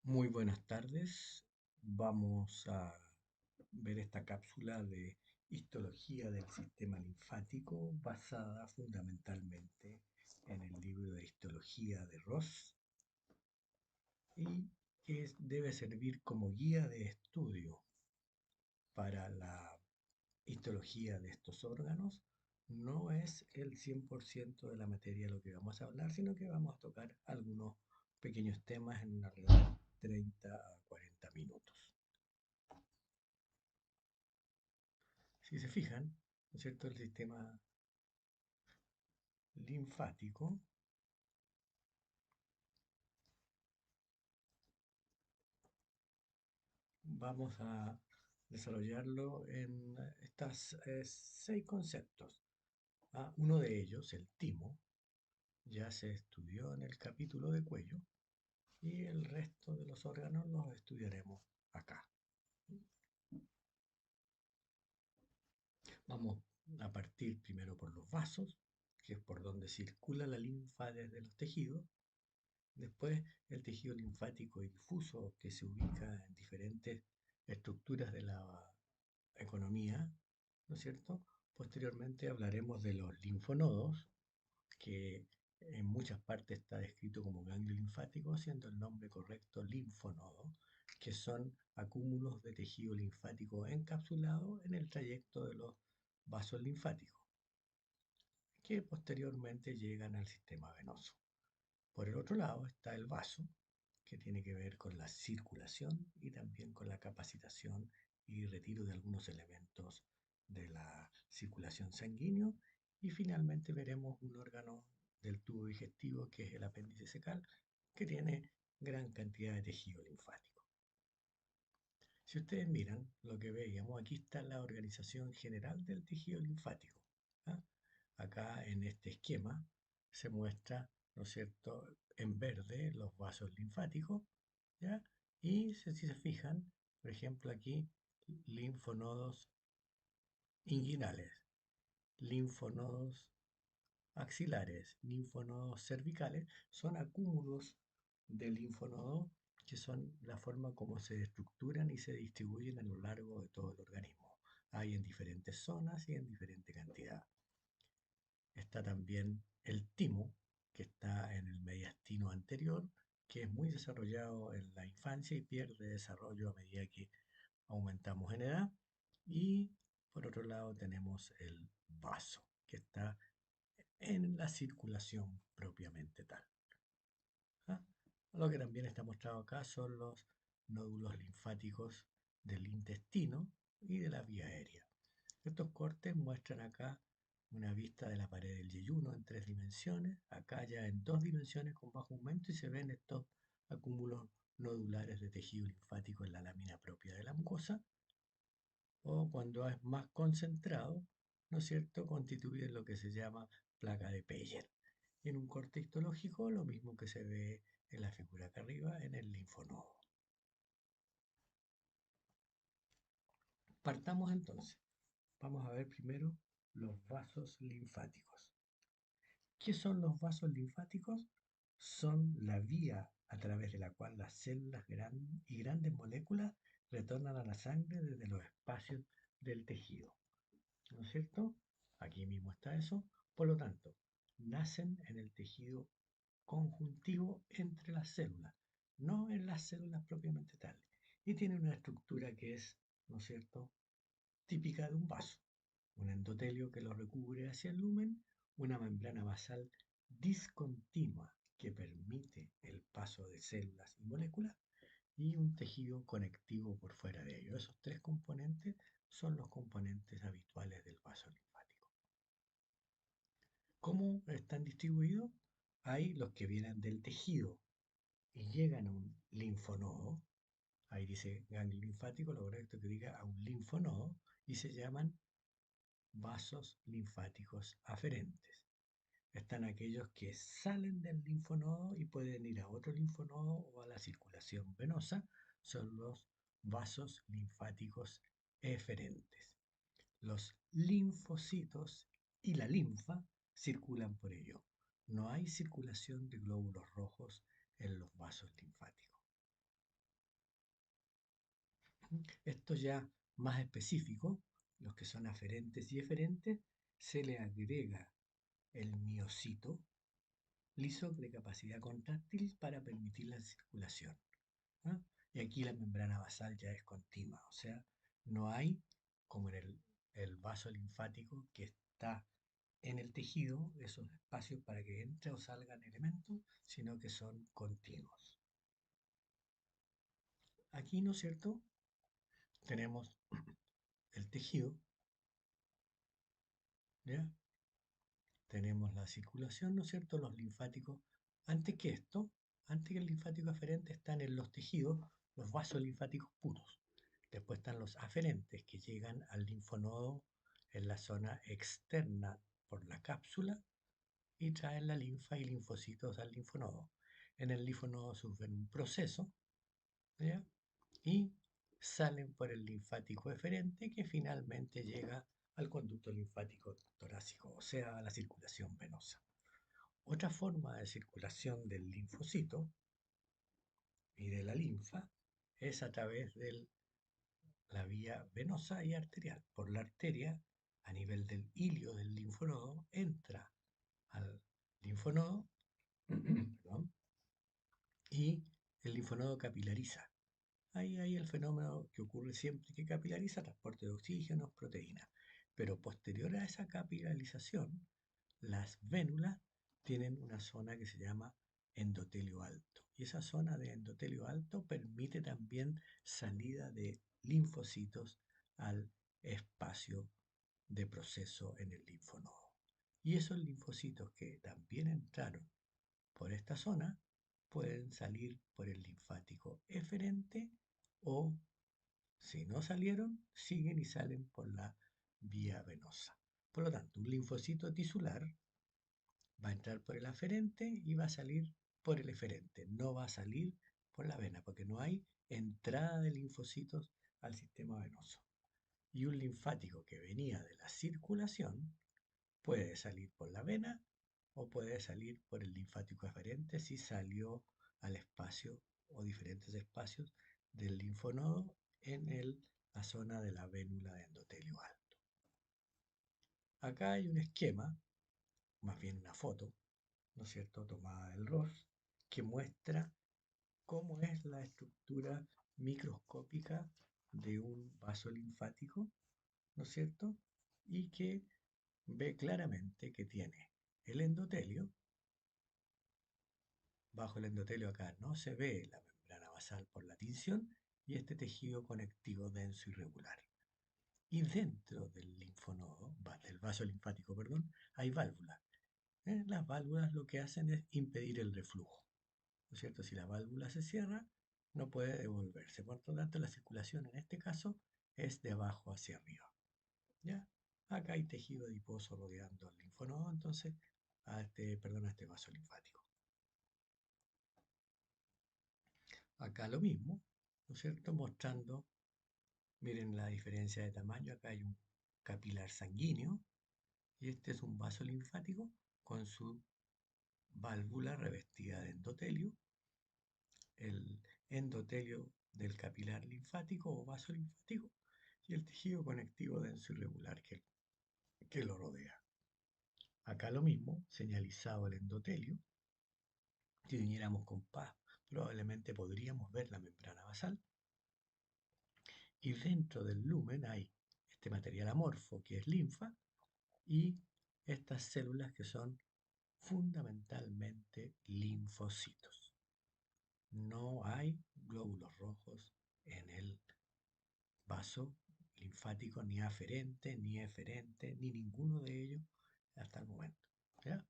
Muy buenas tardes. Vamos a ver esta cápsula de histología del sistema linfático basada fundamentalmente en el libro de histología de Ross y que debe servir como guía de estudio para la histología de estos órganos. No es el 100% de la materia lo que vamos a hablar, sino que vamos a tocar algunos pequeños temas en alrededor de 30 a 40 minutos. Si se fijan, ¿no es cierto? El sistema linfático, vamos a desarrollarlo en estos seis conceptos. Uno de ellos, el timo, ya se estudió en el capítulo de cuello y el resto de los órganos los estudiaremos acá. Vamos a partir primero por los vasos, que es por donde circula la linfa desde los tejidos. Después, el tejido linfático difuso que se ubica en diferentes estructuras de la economía, ¿no es cierto? Posteriormente hablaremos de los linfonodos, que en muchas partes está descrito como ganglio linfático, siendo el nombre correcto linfonodo, que son acúmulos de tejido linfático encapsulado en el trayecto de los vasos linfáticos, que posteriormente llegan al sistema venoso. Por el otro lado está el vaso, que tiene que ver con la circulación y también con la capacitación y retiro de algunos elementos de la circulación sanguínea. Y finalmente veremos un órgano del tubo digestivo, que es el apéndice secal, que tiene gran cantidad de tejido linfático. Si ustedes miran lo que veíamos, aquí está la organización general del tejido linfático. ¿Ah? Acá en este esquema se muestra, ¿no es cierto?, en verde los vasos linfáticos, ¿ya? Y si se fijan, por ejemplo, aquí linfonodos inguinales, linfonodos axilares, linfonodos cervicales, son acúmulos de linfonodos que son la forma como se estructuran y se distribuyen a lo largo de todo el organismo. Hay en diferentes zonas y en diferente cantidad. Está también el timo, que está en el mediastino anterior, que es muy desarrollado en la infancia y pierde desarrollo a medida que aumentamos en edad. Y por otro lado tenemos el vaso, que está en la circulación propiamente tal. ¿Ah? Lo que también está mostrado acá son los nódulos linfáticos del intestino y de la vía aérea. Estos cortes muestran acá una vista de la pared del yeyuno en 3 dimensiones, acá ya en 2 dimensiones con bajo aumento, y se ven estos acúmulos nodulares de tejido linfático en la lámina propia de la mucosa, o cuando es más concentrado, ¿no es cierto?, constituye lo que se llama placa de Peyer. Y en un corte histológico, lo mismo que se ve en la figura acá arriba, en el linfonodo. Partamos entonces. Vamos a ver primero los vasos linfáticos. ¿Qué son los vasos linfáticos? Son la vía a través de la cual las células y grandes moléculas retornan a la sangre desde los espacios del tejido. ¿No es cierto? Aquí mismo está eso. Por lo tanto, nacen en el tejido conjuntivo entre las células, no en las células propiamente tales. Y tiene una estructura que es, ¿no es cierto?, típica de un vaso. Un endotelio que lo recubre hacia el lumen, una membrana basal discontinua que permite el paso de células y moléculas, y un tejido conectivo por fuera de ello. Esos tres componentes son los componentes habituales del vaso linfático. ¿Cómo están distribuidos? Hay los que vienen del tejido y llegan a un linfonodo. Ahí dice ganglio linfático, lo correcto es que diga a un linfonodo, y se llaman vasos linfáticos aferentes. Están aquellos que salen del linfonodo y pueden ir a otro linfonodo o a la circulación venosa, son los vasos linfáticos eferentes. Los linfocitos y la linfa circulan por ello. No hay circulación de glóbulos rojos en los vasos linfáticos. Estos ya más específicos, los que son aferentes y eferentes, se le agrega el miocito liso de capacidad contráctil para permitir la circulación. ¿Ah? Y aquí la membrana basal ya es continua, o sea, no hay, como en el vaso linfático, que está en el tejido, esos espacios para que entre o salgan elementos, sino que son continuos. Aquí, ¿no es cierto? Tenemos el tejido, ¿ya? Tenemos la circulación, ¿no es cierto? Los linfáticos. Antes que esto, antes que el linfático aferente, están en los tejidos los vasos linfáticos puros. Después están los aferentes que llegan al linfonodo en la zona externa por la cápsula y traen la linfa y linfocitos al linfonodo. En el linfonodo sufren un proceso, ¿ya? Y salen por el linfático eferente que finalmente llega al conducto linfático torácico, o sea, a la circulación venosa. Otra forma de circulación del linfocito y de la linfa es a través de la vía venosa y arterial. Por la arteria, a nivel del hilio del linfonodo, entra al linfonodo perdón, y el linfonodo capilariza. Ahí hay el fenómeno que ocurre siempre que capilariza, transporte de oxígeno, proteínas. Pero posterior a esa capilarización, las vénulas tienen una zona que se llama endotelio alto. Y esa zona de endotelio alto permite también salida de linfocitos al espacio de proceso en el linfonodo. Y esos linfocitos que también entraron por esta zona pueden salir por el linfático eferente o, si no salieron, siguen y salen por la vía venosa. Por lo tanto, un linfocito tisular va a entrar por el aferente y va a salir por el eferente. No va a salir por la vena porque no hay entrada de linfocitos al sistema venoso. Y un linfático que venía de la circulación puede salir por la vena o puede salir por el linfático eferente si salió al espacio o diferentes espacios del linfonodo en la zona de la vénula de endotelio alto. Acá hay un esquema, más bien una foto, ¿no es cierto?, tomada del ROS, que muestra cómo es la estructura microscópica de un vaso linfático, ¿no es cierto? Y que ve claramente que tiene el endotelio. Bajo el endotelio acá no se ve la membrana basal por la tinción y este tejido conectivo denso y regular. Y dentro del linfonodo, del vaso linfático, perdón, hay válvulas. Las válvulas lo que hacen es impedir el reflujo, ¿no es cierto? Si la válvula se cierra, no puede devolverse. Por lo tanto, la circulación en este caso es de abajo hacia arriba. ¿Ya? Acá hay tejido adiposo rodeando el linfonodo, entonces, a este vaso linfático. Acá lo mismo, ¿no es cierto? Mostrando, miren la diferencia de tamaño, acá hay un capilar sanguíneo y este es un vaso linfático con su válvula revestida de endotelio, el endotelio del capilar linfático o vaso linfático y el tejido conectivo denso y regular que lo rodea. Acá lo mismo, señalizado el endotelio, si viniéramos con paz, probablemente podríamos ver la membrana basal. Y dentro del lumen hay este material amorfo que es linfa y estas células que son fundamentalmente linfocitos. No hay glóbulos rojos en el vaso linfático, ni aferente, ni eferente, ni ninguno de ellos hasta el momento. ¿Ya?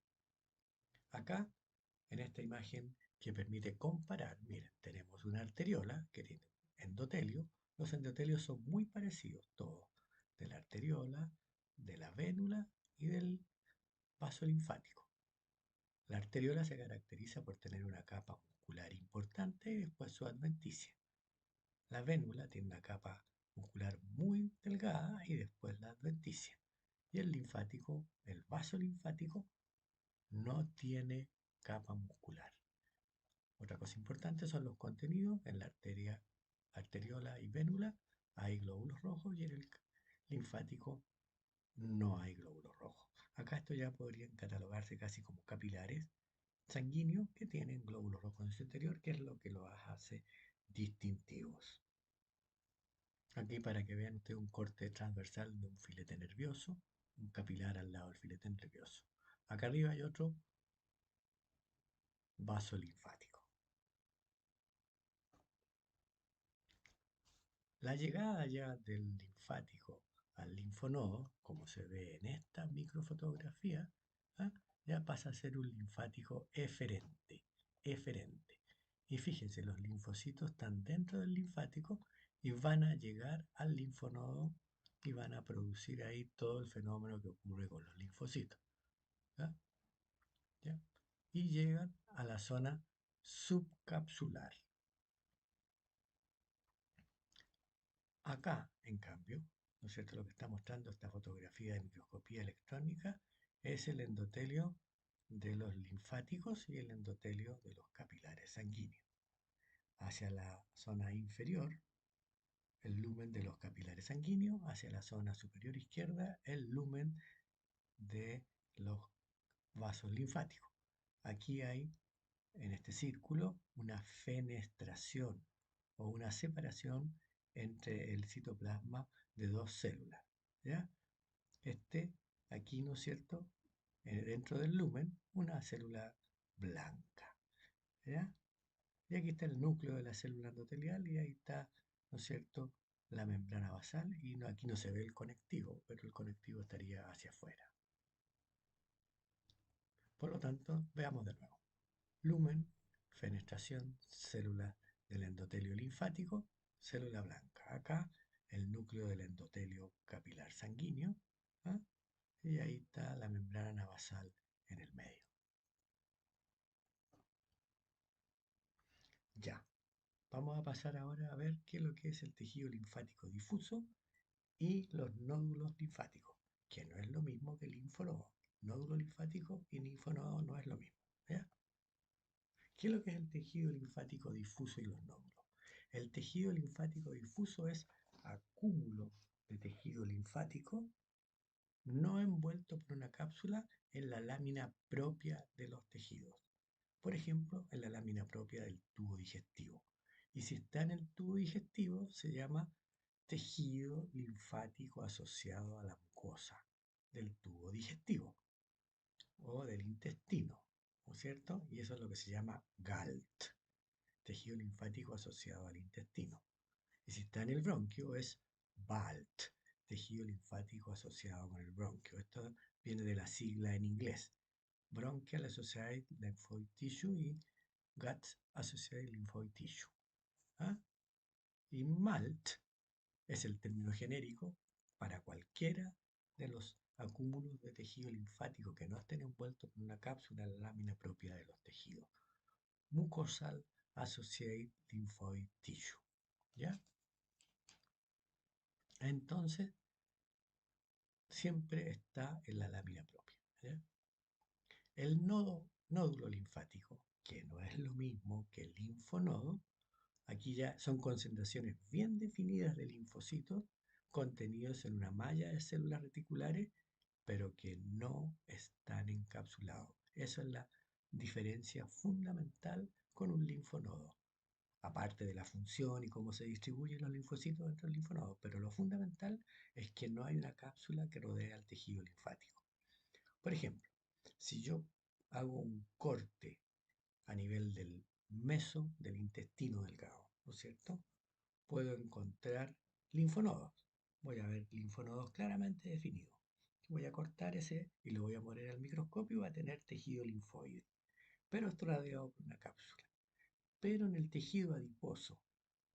Acá, en esta imagen que permite comparar, miren, tenemos una arteriola que tiene endotelio. Los endotelios son muy parecidos, todos, de la arteriola, de la vénula y del vaso linfático. La arteriola se caracteriza por tener una capa muscular importante y después su adventicia. La vénula tiene una capa muscular muy delgada y después la adventicia. Y el linfático, el vaso linfático, no tiene capa muscular. Otra cosa importante son los contenidos en la arteria, arteriola y vénula. hay glóbulos rojos y en el linfático no hay glóbulos rojos. Acá esto ya podrían catalogarse casi como capilares sanguíneos que tienen glóbulos rojos en su interior, que es lo que los hace distintivos. Aquí para que vean ustedes un corte transversal de un filete nervioso, un capilar al lado del filete nervioso. Acá arriba hay otro vaso linfático. La llegada ya del linfático al linfonodo, como se ve en esta microfotografía, ¿ah? Ya pasa a ser un linfático eferente, eferente. Y fíjense, los linfocitos están dentro del linfático y van a llegar al linfonodo y van a producir ahí todo el fenómeno que ocurre con los linfocitos. ¿Ya? ¿Ya? Y llegan a la zona subcapsular. Acá, en cambio, ¿no es cierto? Lo que está mostrando esta fotografía de microscopía electrónica es el endotelio de los linfáticos y el endotelio de los capilares sanguíneos. Hacia la zona inferior, el lumen de los capilares sanguíneos; hacia la zona superior izquierda, el lumen de los vasos linfáticos. Aquí hay, en este círculo, una fenestración o una separación entre el citoplasma de dos células. ¿Ya? Aquí, ¿no es cierto? Dentro del lumen, una célula blanca. ¿Ya? Y aquí está el núcleo de la célula endotelial y ahí está, ¿no es cierto?, la membrana basal y aquí no se ve el conectivo, pero el conectivo estaría hacia afuera. Por lo tanto, veamos de nuevo. Lumen, fenestración, célula del endotelio linfático, célula blanca. Acá el núcleo del endotelio capilar sanguíneo, ¿ah? Y ahí está la membrana basal en el medio. Ya, vamos a pasar ahora a ver qué es lo que es el tejido linfático difuso y los nódulos linfáticos, que no es lo mismo que el linfonodo. Nódulo linfático y linfonodo no es lo mismo. ¿Ya? ¿Qué es lo que es el tejido linfático difuso y los nódulos? El tejido linfático difuso es acúmulo de tejido linfático no envuelto por una cápsula en la lámina propia de los tejidos. Por ejemplo, en la lámina propia del tubo digestivo. Y si está en el tubo digestivo, se llama tejido linfático asociado a la mucosa del tubo digestivo o del intestino, ¿no es cierto? Y eso es lo que se llama GALT, tejido linfático asociado al intestino. Y si está en el bronquio es BALT, tejido linfático asociado con el bronquio. Esto viene de la sigla en inglés, Bronchial Associated Lymphoid Tissue y Gut Associated Lymphoid Tissue. ¿Ah? Y MALT es el término genérico para cualquiera de los acúmulos de tejido linfático que no estén envueltos en una cápsula en la lámina propia de los tejidos. Mucosal Associated Lymphoid Tissue. ¿Ya? Entonces, siempre está en la lámina propia. ¿Ya? El nódulo linfático, que no es lo mismo que el linfonodo, aquí ya son concentraciones bien definidas de linfocitos contenidos en una malla de células reticulares, pero que no están encapsulados. Esa es la diferencia fundamental con un linfonodo. Aparte de la función y cómo se distribuyen los linfocitos dentro del linfonodo, pero lo fundamental es que no hay una cápsula que rodea al tejido linfático. Por ejemplo, si yo hago un corte a nivel del meso del intestino delgado, ¿no es cierto? Puedo encontrar linfonodos. Voy a ver linfonodos claramente definidos. Voy a cortar ese y lo voy a poner al microscopio y va a tener tejido linfoide, pero esto rodeado por una cápsula. Pero en el tejido adiposo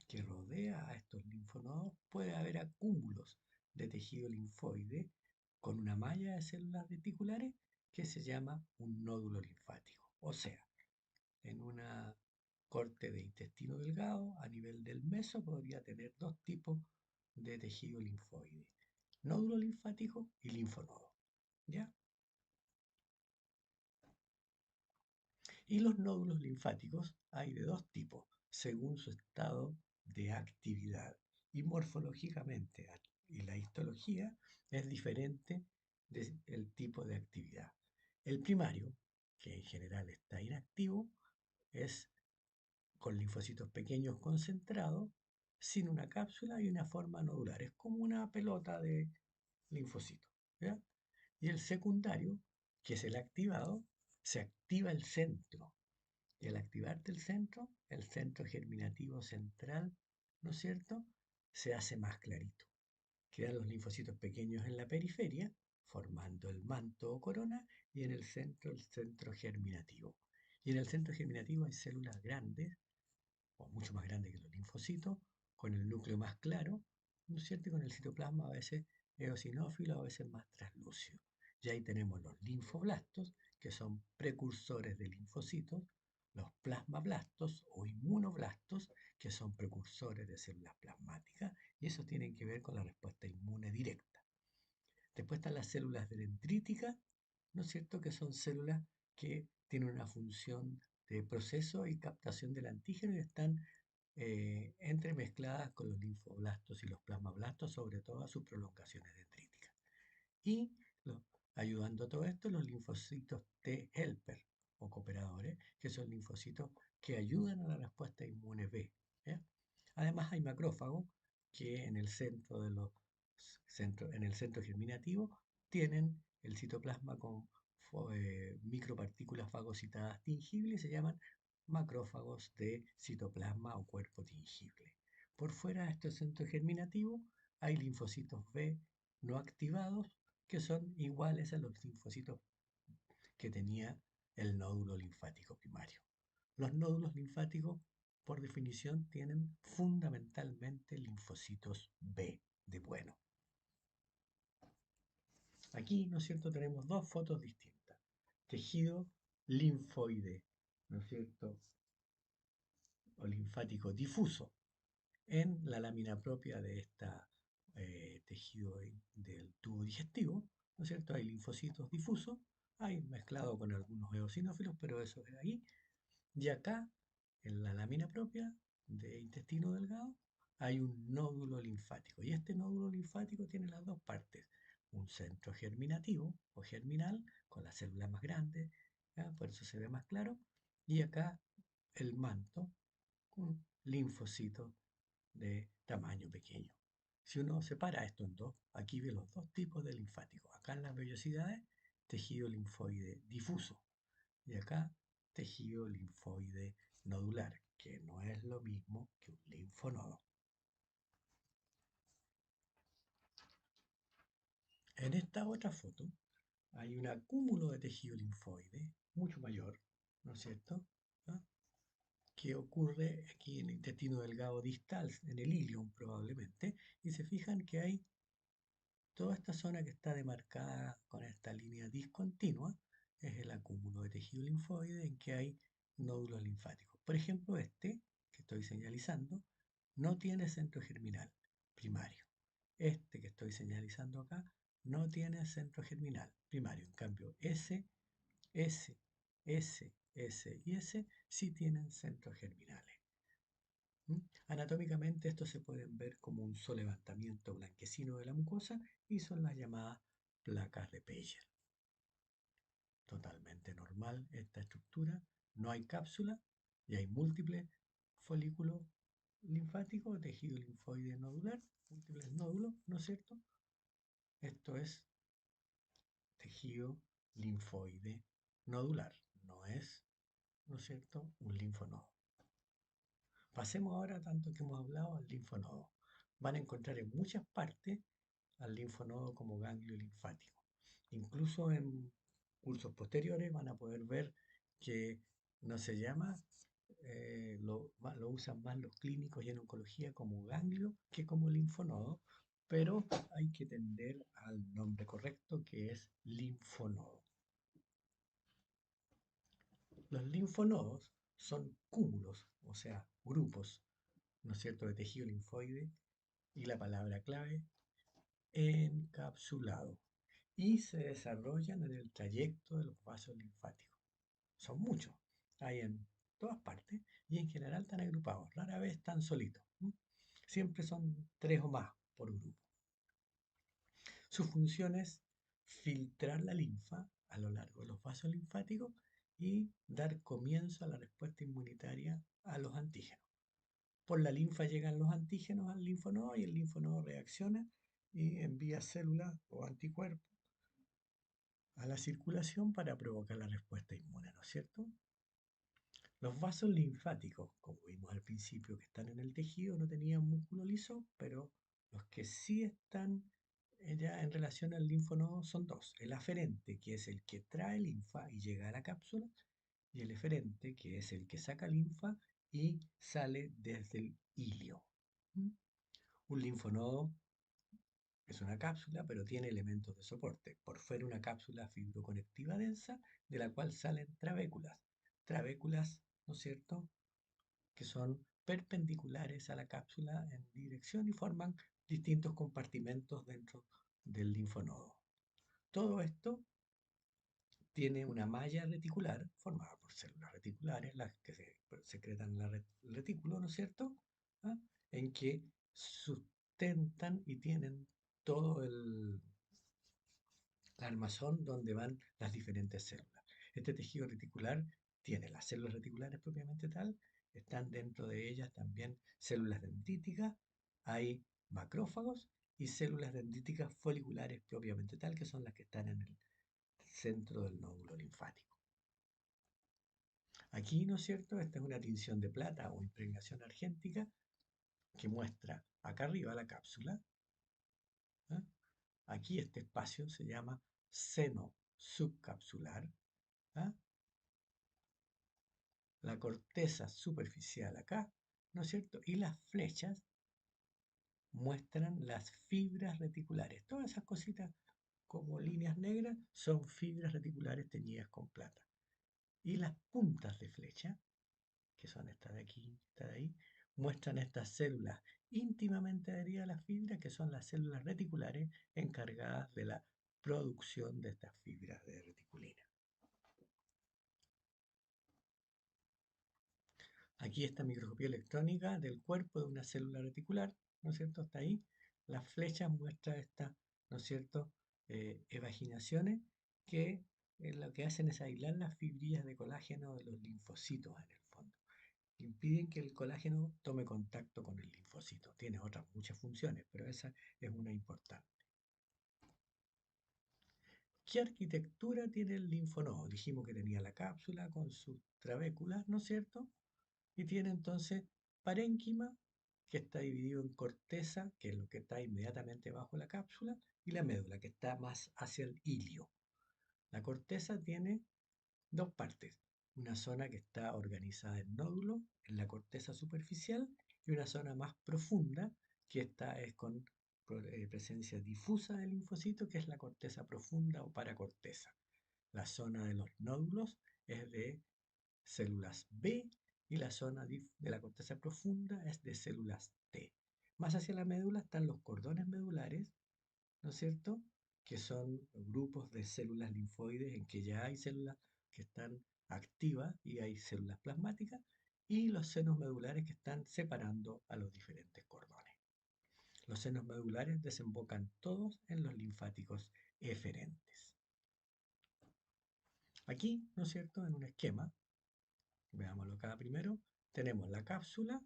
que rodea a estos linfonodos puede haber acúmulos de tejido linfoide con una malla de células reticulares que se llama un nódulo linfático. O sea, en una corte de intestino delgado a nivel del meso podría tener dos tipos de tejido linfoide: nódulo linfático y linfonodo. ¿Ya? Y los nódulos linfáticos hay de dos tipos, según su estado de actividad. y morfológicamente, y la histología es diferente del tipo de actividad. El primario, que en general está inactivo, es con linfocitos pequeños concentrados, sin una cápsula y una forma nodular. Es como una pelota de linfocitos. ¿Ya? Y el secundario, que es el activado, se activa el centro. Y al activarte el centro germinativo central, ¿no es cierto?, se hace más clarito. Quedan los linfocitos pequeños en la periferia, formando el manto o corona, y en el centro germinativo. Y en el centro germinativo hay células grandes, o mucho más grandes que los linfocitos, con el núcleo más claro, ¿no es cierto? Y con el citoplasma a veces eosinófilo, a veces más translúcido. Y ahí tenemos los linfoblastos, que son precursores de linfocitos, los plasmablastos o inmunoblastos, que son precursores de células plasmáticas, y eso tiene que ver con la respuesta inmune directa. Después están las células dendríticas, ¿no es cierto?, que son células que tienen una función de proceso y captación del antígeno y están entremezcladas con los linfoblastos y los plasmablastos, sobre todo a sus prolongaciones dendríticas. Y lo- ayudando a todo esto, los linfocitos T helper o cooperadores, que son linfocitos que ayudan a la respuesta inmune B. ¿Ya? Además hay macrófagos que en el centro de los en el centro germinativo tienen el citoplasma con micropartículas fagocitadas tingibles y se llaman macrófagos de citoplasma o cuerpo tingible. Por fuera de este centro germinativo hay linfocitos B no activados que son iguales a los linfocitos que tenía el nódulo linfático primario. Los nódulos linfáticos, por definición, tienen fundamentalmente linfocitos B de bueno. Aquí, ¿no es cierto?, tenemos dos fotos distintas. Tejido linfoide, ¿no es cierto?, o linfático difuso en la lámina propia de este tejido del tubo digestivo, ¿no es cierto? Hay linfocitos difusos, hay mezclado con algunos eosinófilos, pero eso es ahí. Y acá, en la lámina propia de intestino delgado, hay un nódulo linfático. Y este nódulo linfático tiene las dos partes. Un centro germinativo o germinal, con las células más grandes, ¿ya? Por eso se ve más claro. Y acá el manto, un linfocito de tamaño pequeño. Si uno separa esto en dos, aquí ve los dos tipos de linfáticos. Acá en las vellosidades, tejido linfoide difuso. Y acá, tejido linfoide nodular, que no es lo mismo que un linfonodo. En esta otra foto hay un acúmulo de tejido linfoide mucho mayor, ¿no es cierto?, ¿ah? Que ocurre aquí en el intestino delgado distal, en el ilion probablemente, y se fijan que hay toda esta zona que está demarcada con esta línea discontinua, es el acúmulo de tejido linfoide en que hay nódulos linfáticos. Por ejemplo, este que estoy señalizando no tiene centro germinal primario. Este que estoy señalizando acá no tiene centro germinal primario. En cambio, S, S, S, S y S sí tienen centros germinales. ¿Mm? Anatómicamente estos se pueden ver como un solevantamiento blanquecino de la mucosa y son las llamadas placas de Peyer. Totalmente normal esta estructura, no hay cápsula y hay múltiples folículos linfáticos, tejido linfoide nodular, múltiples nódulos, ¿no es cierto? Esto es tejido linfoide nodular, ¿no es cierto?, un linfonodo. Pasemos ahora, tanto que hemos hablado, al linfonodo. Van a encontrar en muchas partes al linfonodo como ganglio linfático. Incluso en cursos posteriores van a poder ver que no se llama, lo usan más los clínicos y en oncología como ganglio que como linfonodo, pero hay que tender al nombre correcto que es linfonodo. Los linfonodos son cúmulos, o sea, grupos, ¿no es cierto?, de tejido linfoide y la palabra clave, encapsulado, y se desarrollan en el trayecto de los vasos linfáticos. Son muchos, hay en todas partes y en general están agrupados, rara vez están solitos. Siempre son tres o más por grupo. Su función es filtrar la linfa a lo largo de los vasos linfáticos y dar comienzo a la respuesta inmunitaria a los antígenos. Por la linfa llegan los antígenos al linfonodo y el linfonodo reacciona y envía células o anticuerpos a la circulación para provocar la respuesta inmune, ¿no es cierto? Los vasos linfáticos, como vimos al principio, que están en el tejido, no tenían músculo liso, pero los que sí están ya en relación al linfonodo son dos. El aferente, que es el que trae linfa y llega a la cápsula, y el eferente, que es el que saca linfa y sale desde el ilio. ¿Mm? Un linfonodo es una cápsula, pero tiene elementos de soporte. Por fuera una cápsula fibroconectiva densa, de la cual salen trabéculas. Trabéculas, ¿no es cierto?, que son perpendiculares a la cápsula en dirección y forman distintos compartimentos dentro del linfonodo. Todo esto tiene una malla reticular formada por células reticulares, las que se secretan en el retículo, ¿no es cierto? ¿Ah? En que sustentan y tienen todo el armazón donde van las diferentes células. Este tejido reticular tiene las células reticulares propiamente tal, están dentro de ellas también células dendríticas, hay macrófagos y células dendríticas foliculares propiamente tal, que son las que están en el centro del nódulo linfático. Aquí, ¿no es cierto? Esta es una tinción de plata o impregnación argéntica que muestra acá arriba la cápsula. ¿Eh? Aquí este espacio se llama seno subcapsular. ¿Ah? La corteza superficial acá, ¿no es cierto? Y las flechas muestran las fibras reticulares. Todas esas cositas como líneas negras son fibras reticulares teñidas con plata. Y las puntas de flecha, que son estas de aquí, esta de ahí, muestran estas células íntimamente adheridas a las fibras, que son las células reticulares encargadas de la producción de estas fibras de reticulina. Aquí esta microscopía electrónica del cuerpo de una célula reticular, ¿no es cierto? Está ahí. Las flechas muestran estas, ¿no es cierto?, evaginaciones que lo que hacen es aislar las fibrillas de colágeno de los linfocitos en el fondo. Impiden que el colágeno tome contacto con el linfocito. Tiene otras muchas funciones, pero esa es una importante. ¿Qué arquitectura tiene el linfonodo? Dijimos que tenía la cápsula con sus trabéculas, ¿no es cierto? Y tiene entonces parénquima, que está dividido en corteza, que es lo que está inmediatamente bajo la cápsula, y la médula, que está más hacia el ilio. La corteza tiene dos partes, una zona que está organizada en nódulos, en la corteza superficial, y una zona más profunda, que esta es con presencia difusa del linfocito, que es la corteza profunda o paracorteza. La zona de los nódulos es de células B y la zona de la corteza profunda es de células T. Más hacia la médula están los cordones medulares, ¿no es cierto?, que son grupos de células linfoides en que ya hay células que están activas y hay células plasmáticas, y los senos medulares que están separando a los diferentes cordones. Los senos medulares desembocan todos en los linfáticos eferentes. Aquí, ¿no es cierto?, en un esquema, veámoslo acá primero, tenemos la cápsula,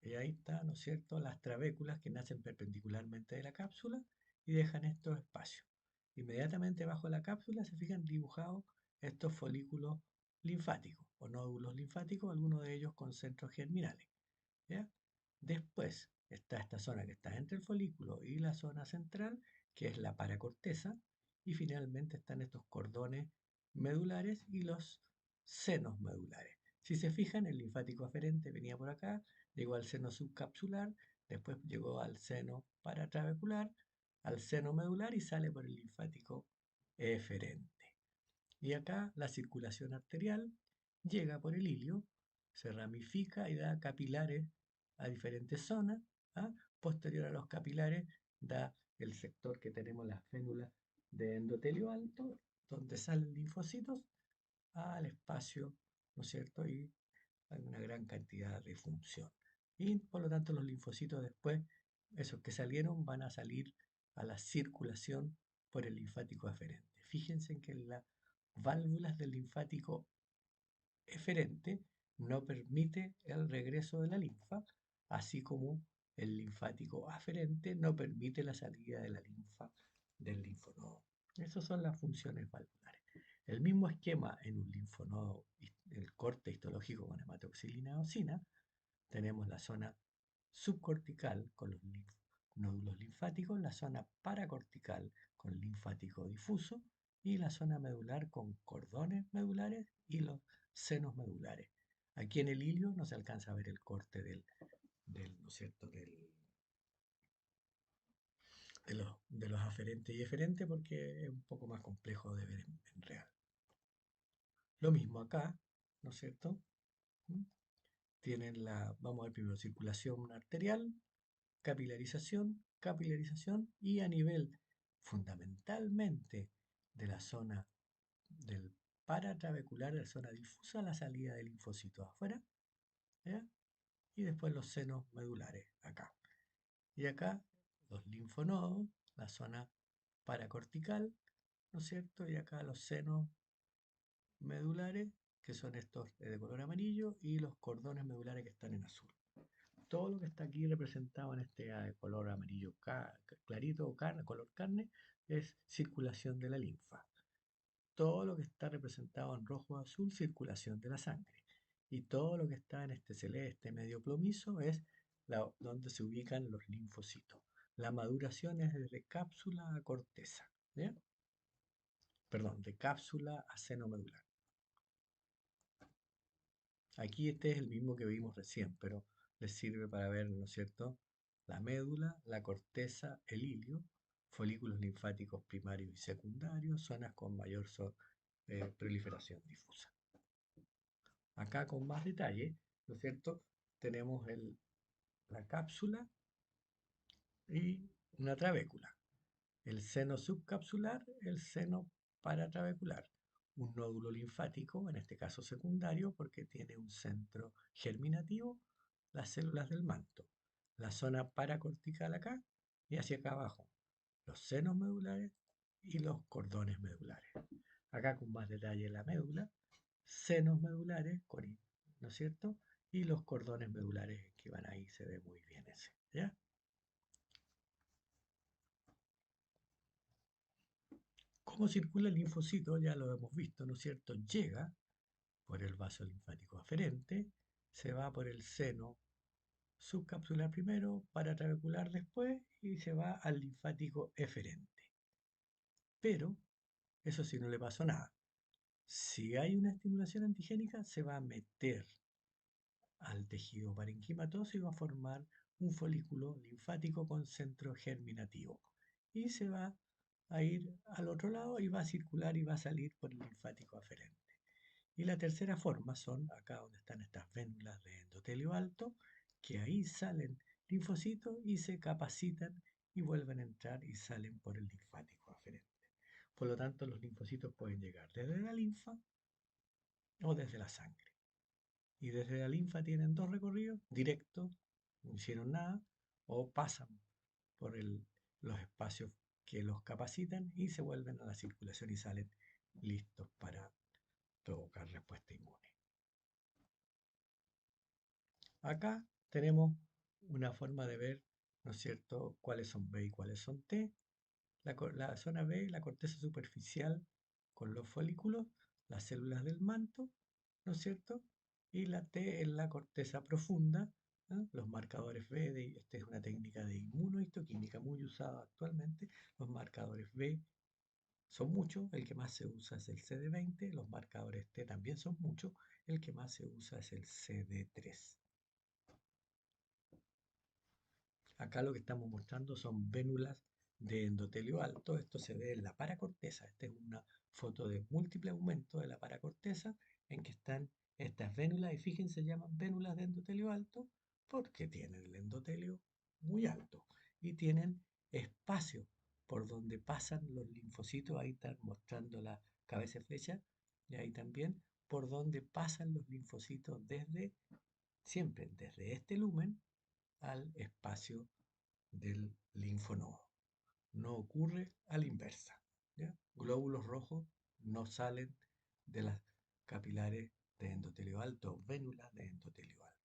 y ahí está, ¿no es cierto?, las trabéculas que nacen perpendicularmente de la cápsula y dejan estos espacios. Inmediatamente bajo la cápsula se fijan dibujados estos folículos linfáticos o nódulos linfáticos, algunos de ellos con centros germinales. ¿Ya? Después está esta zona que está entre el folículo y la zona central, que es la paracorteza, y finalmente están estos cordones medulares y los senos medulares. Si se fijan, el linfático aferente venía por acá, llegó al seno subcapsular, después llegó al seno paratrabecular, al seno medular y sale por el linfático eferente. Y acá la circulación arterial llega por el ilio, se ramifica y da capilares a diferentes zonas. ¿Ah? Posterior a los capilares da el sector que tenemos las fénulas de endotelio alto, donde salen linfocitos al espacio, ¿no es cierto? Y hay una gran cantidad de función. Y por lo tanto los linfocitos después, esos que salieron, van a salir a la circulación por el linfático aferente. Fíjense en que las válvulas del linfático eferente no permite el regreso de la linfa, así como el linfático aferente no permite la salida de la linfa del linfonodo. Esas son las funciones valvulares. El mismo esquema en un linfonodo, el corte histológico con hematoxilina eosina, tenemos la zona subcortical con los nódulos linfáticos, la zona paracortical con linfático difuso y la zona medular con cordones medulares y los senos medulares. Aquí en el hilio no se alcanza a ver el corte ¿no es cierto? De los aferentes y eferentes porque es un poco más complejo de ver en real. Lo mismo acá, ¿no es cierto? ¿Mm? Vamos a ver primero, circulación arterial, capilarización y a nivel fundamentalmente de la zona del paratrabecular, de la zona difusa, la salida de linfocitos afuera, ¿ya? Y después los senos medulares acá. Y acá los linfonodos, la zona paracortical, ¿no es cierto? Y acá los senos medulares, que son estos de color amarillo, y los cordones medulares que están en azul. Todo lo que está aquí representado en este color amarillo clarito o color carne es circulación de la linfa. Todo lo que está representado en rojo o azul, circulación de la sangre. Y todo lo que está en este celeste medio plomizo es donde se ubican los linfocitos. La maduración es desde cápsula a corteza. ¿Ya? Perdón, de cápsula a seno medular. Aquí este es el mismo que vimos recién, pero les sirve para ver, ¿no es cierto? La médula, la corteza, el hilio, folículos linfáticos primarios y secundarios, zonas con mayor proliferación difusa. Acá con más detalle, ¿no es cierto? Tenemos la cápsula y una trabécula. El seno subcapsular, el seno paratrabecular. Un nódulo linfático, en este caso secundario, porque tiene un centro germinativo, las células del manto. La zona paracortical acá y hacia acá abajo. Los senos medulares y los cordones medulares. Acá con más detalle la médula, senos medulares, ¿no es cierto? Y los cordones medulares que van ahí, se ve muy bien ese, ¿ya? ¿Cómo circula el linfocito? Ya lo hemos visto, ¿no es cierto? Llega por el vaso linfático aferente, se va por el seno subcapsular primero, paratrabecular después y se va al linfático eferente. Pero eso sí, no le pasó nada. Si hay una estimulación antigénica, se va a meter al tejido parenquimatoso y va a formar un folículo linfático con centro germinativo. Y se va a ir al otro lado y va a circular y va a salir por el linfático aferente. Y la tercera forma son acá donde están estas vénulas de endotelio alto, que ahí salen linfocitos y se capacitan y vuelven a entrar y salen por el linfático aferente. Por lo tanto, los linfocitos pueden llegar desde la linfa o desde la sangre. Y desde la linfa tienen dos recorridos, directo, no hicieron nada, o pasan por los espacios que los capacitan y se vuelven a la circulación y salen listos para provocar respuesta inmune. Acá tenemos una forma de ver, ¿no es cierto?, cuáles son B y cuáles son T. La zona B, la corteza superficial con los folículos, las células del manto, ¿no es cierto? Y la T en la corteza profunda, ¿no? Los marcadores B, esta es una técnica de inmunohistoquímica muy usada actualmente. Los marcadores B son muchos, el que más se usa es el CD20, los marcadores T también son muchos, el que más se usa es el CD3. Acá lo que estamos mostrando son vénulas de endotelio alto. Esto se ve en la paracorteza. Esta es una foto de múltiple aumento de la paracorteza en que están estas vénulas y fíjense, se llaman vénulas de endotelio alto porque tienen el endotelio muy alto y tienen espacio por donde pasan los linfocitos. Ahí están mostrando la cabeza de flecha y ahí también por donde pasan los linfocitos desde siempre desde este lumen al espacio del linfonodo. No ocurre a la inversa. ¿Ya? Glóbulos rojos no salen de las capilares de endotelio alto, vénulas de endotelio alto.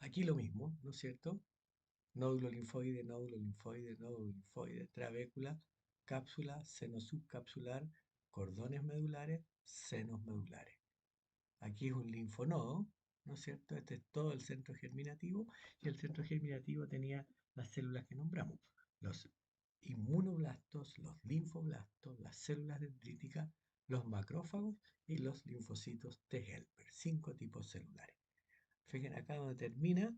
Aquí lo mismo, ¿no es cierto? Nódulo linfoide, nódulo linfoide, nódulo linfoide, trabécula, cápsula, seno subcapsular, cordones medulares, senos medulares. Aquí es un linfonodo, ¿no es cierto? Este es todo el centro germinativo y el centro germinativo tenía las células que nombramos, los inmunoblastos, los linfoblastos, las células dendríticas, los macrófagos y los linfocitos T helper, 5 tipos celulares. Fíjense acá donde termina,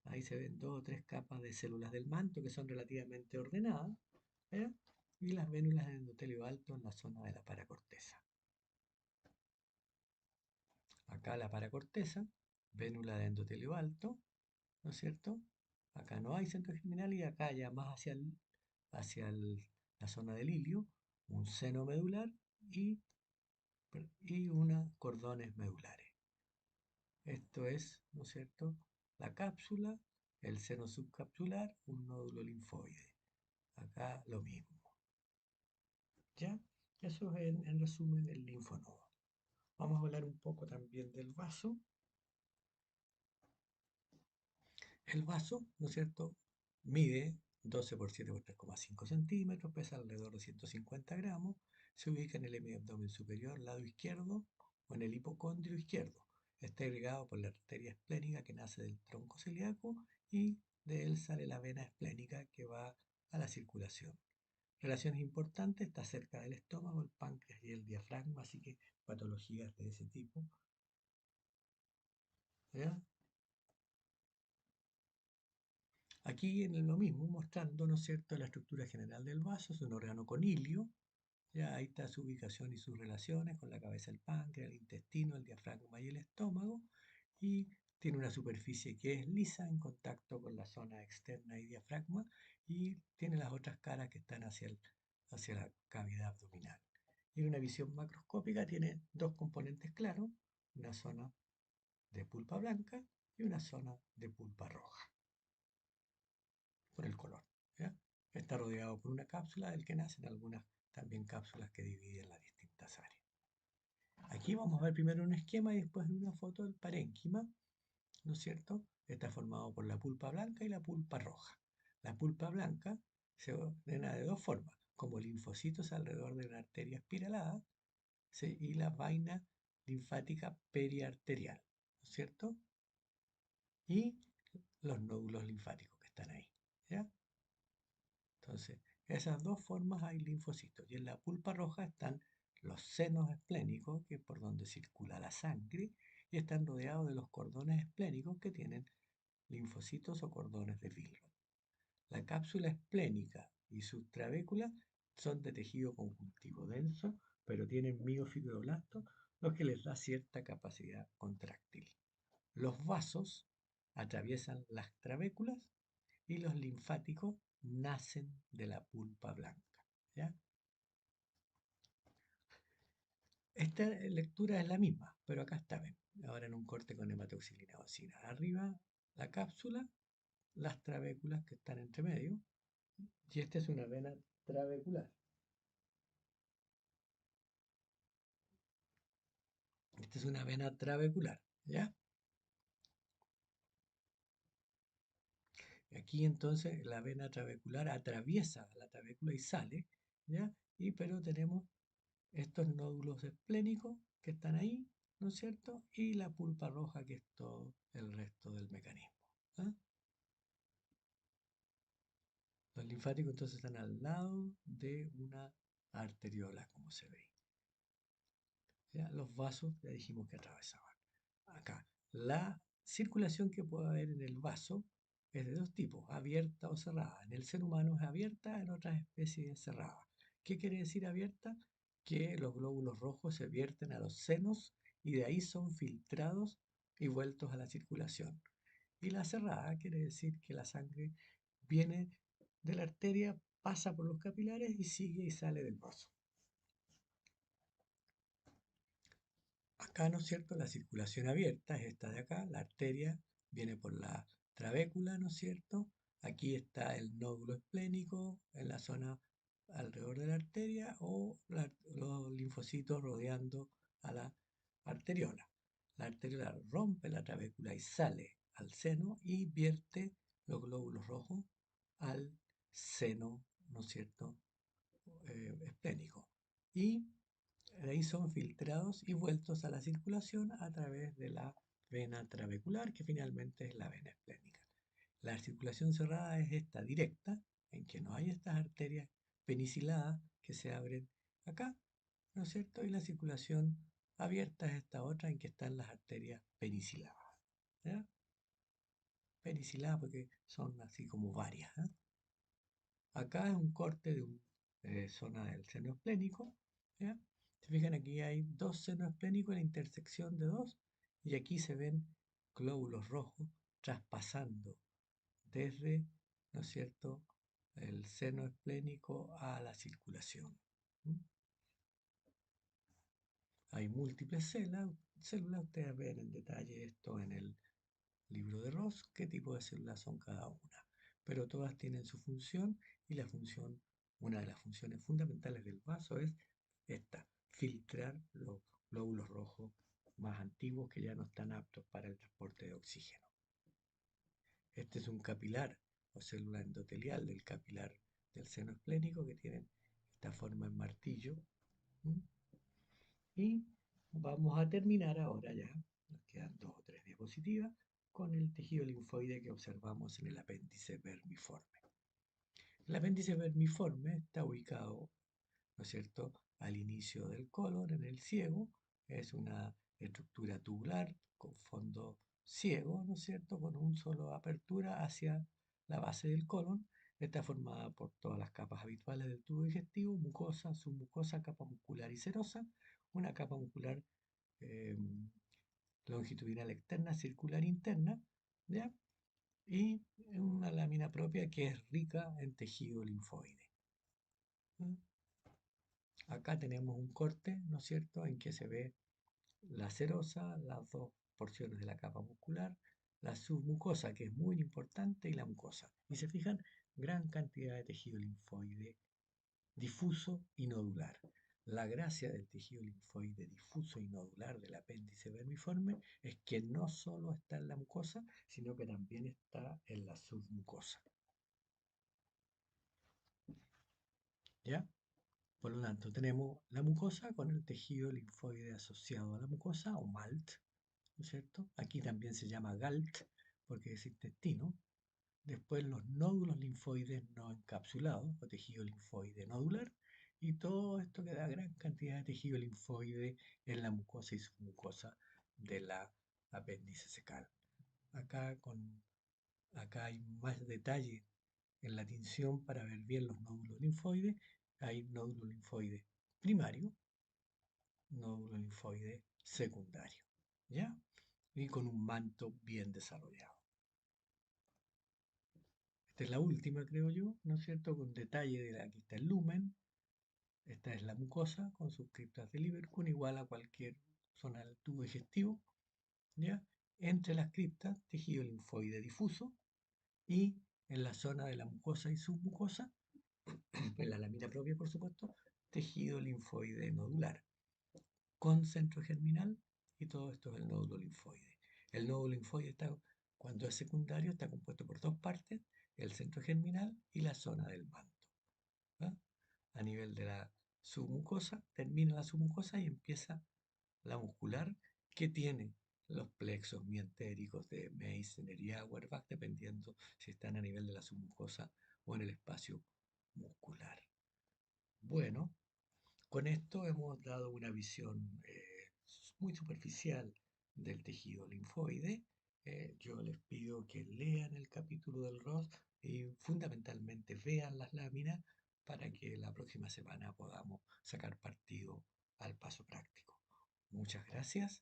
ahí se ven 2 o 3 capas de células del manto que son relativamente ordenadas, ¿eh? Y las vénulas de endotelio alto en la zona de la paracorteza. Acá la paracorteza, vénula de endotelio alto, ¿no es cierto? Acá no hay centro germinal y acá ya más la zona del ilio, un seno medular y, y una cordones medulares. Esto es, ¿no es cierto? La cápsula, el seno subcapsular, un nódulo linfoide. Acá lo mismo. ¿Ya? Eso es en resumen el linfonodo. Vamos a hablar un poco también del vaso. El vaso, ¿no es cierto? Mide 12 por 7 por 3,5 centímetros, pesa alrededor de 150 gramos, se ubica en el hemiabdomen superior, lado izquierdo, o en el hipocondrio izquierdo. Está irrigado por la arteria esplénica que nace del tronco celíaco y de él sale la vena esplénica que va a la circulación. Relaciones importantes, está cerca del estómago, el páncreas y el diafragma, así que patologías de ese tipo. ¿Ya? Aquí en lo mismo, mostrando, ¿no es cierto?, la estructura general del vaso, es un órgano con hilio, ya ahí está su ubicación y sus relaciones con la cabeza, el páncreas, el intestino, el diafragma y el estómago, y tiene una superficie que es lisa en contacto con la zona externa y diafragma, y tiene las otras caras que están hacia la cavidad abdominal. Y en una visión macroscópica tiene dos componentes claros, una zona de pulpa blanca y una zona de pulpa roja por el color. ¿Ya? Está rodeado por una cápsula del que nacen algunas también cápsulas que dividen las distintas áreas. Aquí vamos a ver primero un esquema y después una foto del parénquima, ¿no es cierto? Está formado por la pulpa blanca y la pulpa roja. La pulpa blanca se ordena de dos formas, como linfocitos alrededor de una arteria espiralada, ¿sí? Y la vaina linfática periarterial, ¿no es cierto? Y los nódulos linfáticos que están ahí, ¿ya? Entonces, esas dos formas hay linfocitos. Y en la pulpa roja están los senos esplénicos, que es por donde circula la sangre, y están rodeados de los cordones esplénicos que tienen linfocitos o cordones de Billroth. La cápsula esplénica y sus trabéculas son de tejido conjuntivo denso, pero tienen miofibroblastos, lo que les da cierta capacidad contráctil. Los vasos atraviesan las trabéculas y los linfáticos nacen de la pulpa blanca. ¿Ya? Esta lectura es la misma, pero acá está, ven, ahora en un corte con hematoxilina vacina. Arriba la cápsula, las trabéculas que están entre medio, y esta es una vena trabecular. Esta es una vena trabecular, ¿ya? Aquí entonces la vena trabecular atraviesa la trabécula y sale, ¿ya? Y pero tenemos estos nódulos esplénicos que están ahí, ¿no es cierto? Y la pulpa roja que es todo el resto del mecanismo. ¿Ah? Los linfáticos entonces están al lado de una arteriola, como se ve. ¿Ya? Los vasos, ya dijimos que atravesaban. Acá, la circulación que puede haber en el vaso es de dos tipos, abierta o cerrada. En el ser humano es abierta, en otras especies es cerrada. ¿Qué quiere decir abierta? Que los glóbulos rojos se vierten a los senos y de ahí son filtrados y vueltos a la circulación. Y la cerrada quiere decir que la sangre viene de la arteria, pasa por los capilares y sigue y sale del vaso. Acá, ¿no es cierto? La circulación abierta es esta de acá, la arteria viene por la trabécula, ¿no es cierto? Aquí está el nódulo esplénico en la zona alrededor de la arteria o los linfocitos rodeando a la arteriola. La arteriola rompe la trabécula y sale al seno y vierte los glóbulos rojos al seno, ¿no es cierto? Esplénico. Y de ahí son filtrados y vueltos a la circulación a través de la vena trabecular, que finalmente es la vena esplénica. La circulación cerrada es esta directa, en que no hay estas arterias peniciladas que se abren acá, ¿no es cierto? Y la circulación abierta es esta otra en que están las arterias peniciladas. ¿Ya? Peniciladas porque son así como varias. ¿Eh? Acá es un corte de una zona del seno esplénico. ¿Ya? Se fijan, aquí hay dos senos esplénicos en la intersección de dos, y aquí se ven glóbulos rojos traspasando desde, ¿no es cierto?, el seno esplénico a la circulación. ¿Mm? Hay múltiples células, ustedes ven en detalle esto en el libro de Ross, qué tipo de células son cada una, pero todas tienen su función y la función, una de las funciones fundamentales del vaso es esta, filtrar los glóbulos rojos más antiguos que ya no están aptos para el transporte de oxígeno. Este es un capilar o célula endotelial del capilar del seno esplénico que tienen esta forma en martillo. ¿Mm? Y vamos a terminar ahora ya, nos quedan dos o tres diapositivas, con el tejido linfoide que observamos en el apéndice vermiforme. El apéndice vermiforme está ubicado, ¿no es cierto?, al inicio del colon, en el ciego. Es una estructura tubular con fondo ciego, ¿no es cierto?, con una sola apertura hacia la base del colon. Está formada por todas las capas habituales del tubo digestivo: mucosa, submucosa, capa muscular y serosa. Una capa muscular eh, longitudinal externa, circular interna, ¿ya? Y una lámina propia que es rica en tejido linfoide. ¿Mm? Acá tenemos un corte, ¿no es cierto?, en que se ve la serosa, las dos porciones de la capa muscular, la submucosa, que es muy importante, y la mucosa. Y se fijan, gran cantidad de tejido linfoide difuso y nodular. La gracia del tejido linfoide difuso y nodular del apéndice vermiforme es que no solo está en la mucosa, sino que también está en la submucosa. ¿Ya? Por lo tanto, tenemos la mucosa con el tejido linfoide asociado a la mucosa, o MALT, ¿no es cierto? Aquí también se llama GALT porque es intestino. Después los nódulos linfoides no encapsulados, o tejido linfoide nodular, y todo esto que da gran cantidad de tejido linfoide en la mucosa y submucosa de la apéndice secal. Acá, acá hay más detalle en la tinción para ver bien los nódulos linfoides. Hay nódulo linfoide primario, nódulo linfoide secundario, ¿ya? Y con un manto bien desarrollado. Esta es la última, creo yo, ¿no es cierto? Con detalle de aquí está el lumen. Esta es la mucosa con sus criptas de Lieberkühn, igual a cualquier zona del tubo digestivo, ¿ya? Entre las criptas, tejido linfoide difuso, y en la zona de la mucosa y submucosa, en la lámina propia, por supuesto, tejido linfoide nodular, con centro germinal, y todo esto es el nódulo linfoide. El nódulo linfoide está, cuando es secundario, está compuesto por dos partes: el centro germinal y la zona del manto. ¿Ah? A nivel de la submucosa, termina la submucosa y empieza la muscular, que tiene los plexos mientéricos de Meissner y Auerbach, dependiendo si están a nivel de la submucosa o en el espacio muscular. Bueno, con esto hemos dado una visión muy superficial del tejido linfoide. Yo les pido que lean el capítulo del ROS y fundamentalmente vean las láminas para que la próxima semana podamos sacar partido al paso práctico. Muchas gracias